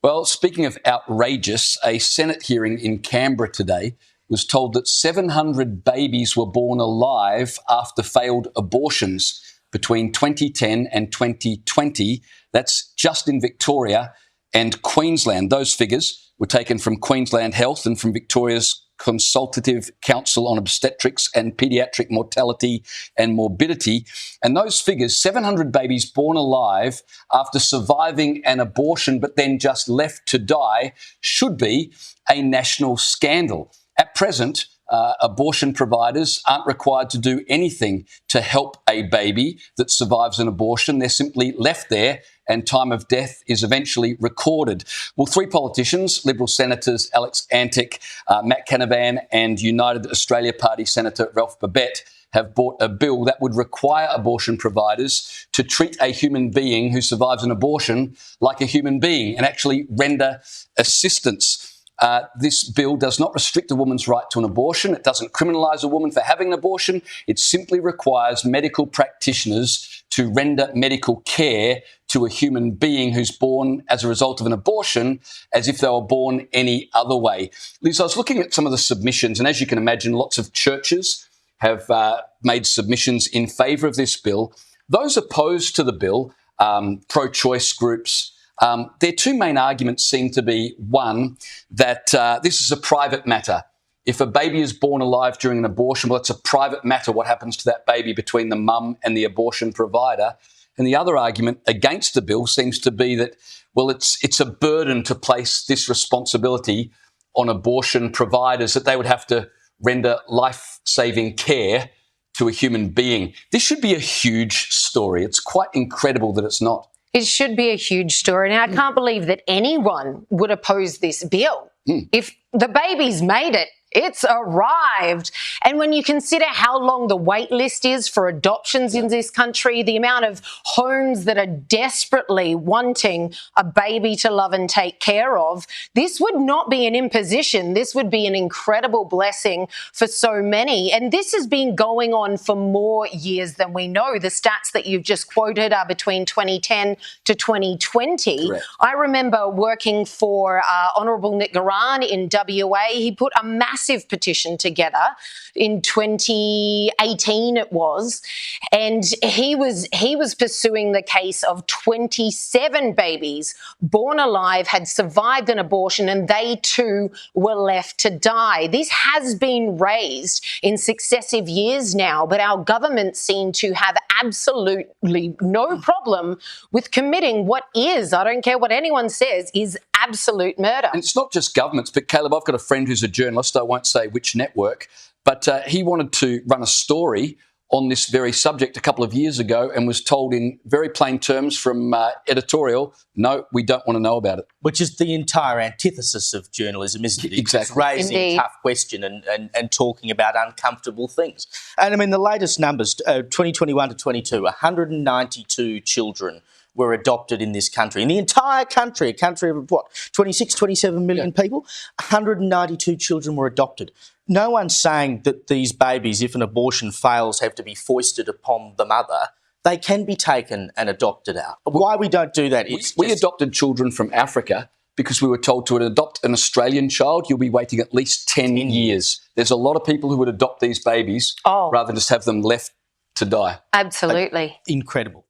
Well, speaking of outrageous, a Senate hearing in Canberra today was told that 700 babies were born alive after failed abortions between 2010 and 2020. That's just in Victoria and Queensland. Those figures were taken from Queensland Health and from Victoria's Consultative Council on Obstetrics and Paediatric Mortality and Morbidity. And those figures, 700 babies born alive after surviving an abortion but then just left to die, should be a national scandal. At present, abortion providers aren't required to do anything to help a baby that survives an abortion. They're simply left there and time of death is eventually recorded. Well, three politicians, Liberal Senators Alex Antic, Matt Canavan and United Australia Party Senator Ralph Babet, have brought a bill that would require abortion providers to treat a human being who survives an abortion like a human being and actually render assistance. This bill does not restrict a woman's right to an abortion. It doesn't criminalise a woman for having an abortion. It simply requires medical practitioners to render medical care to a human being who's born as a result of an abortion as if they were born any other way. Liz, I was looking at some of the submissions, and as you can imagine, lots of churches have made submissions in favour of this bill. Those opposed to the bill, pro-choice groups, their two main arguments seem to be, one, that this is a private matter. If a baby is born alive during an abortion, well, it's a private matter what happens to that baby between the mum and the abortion provider. And the other argument against the bill seems to be that, well, it's a burden to place this responsibility on abortion providers, that they would have to render life-saving care to a human being. This should be a huge story. It's quite incredible that it's not. It should be a huge story. Now, I can't believe that anyone would oppose this bill. If the baby's made it, it's arrived. And when you consider how long the wait list is for adoptions in this country, the amount of homes that are desperately wanting a baby to love and take care of, this would not be an imposition. This would be an incredible blessing for so many. And this has been going on for more years than we know. The stats that you've just quoted are between 2010 to 2020. Correct. I remember working for Honourable Nick Garan in WA. He put a massive petition together in 2018 it was, and he was pursuing the case of 27 babies born alive, had survived an abortion, and they too were left to die. This has been raised in successive years now, but our government seem to have absolutely no problem with committing what is, I don't care what anyone says, is absolute murder. And it's not just governments, but Caleb, I've got a friend who's a journalist, I won't say which network, but he wanted to run a story on this very subject a couple of years ago and was told in very plain terms from editorial, no, we don't want to know about it. Which is the entire antithesis of journalism, isn't it? Exactly. It's raising a tough question and talking about uncomfortable things. And I mean, the latest numbers, 2021 to 22, 192 children were adopted in this country. In the entire country, a country of what, 26, 27 million people, 192 children were adopted. No one's saying that these babies, if an abortion fails, have to be foisted upon the mother. They can be taken and adopted out. Why we don't do that is we adopted children from Africa because we were told to adopt an Australian child, you'll be waiting at least 10 years. There's a lot of people who would adopt these babies rather than just have them left to die. Absolutely. Incredible.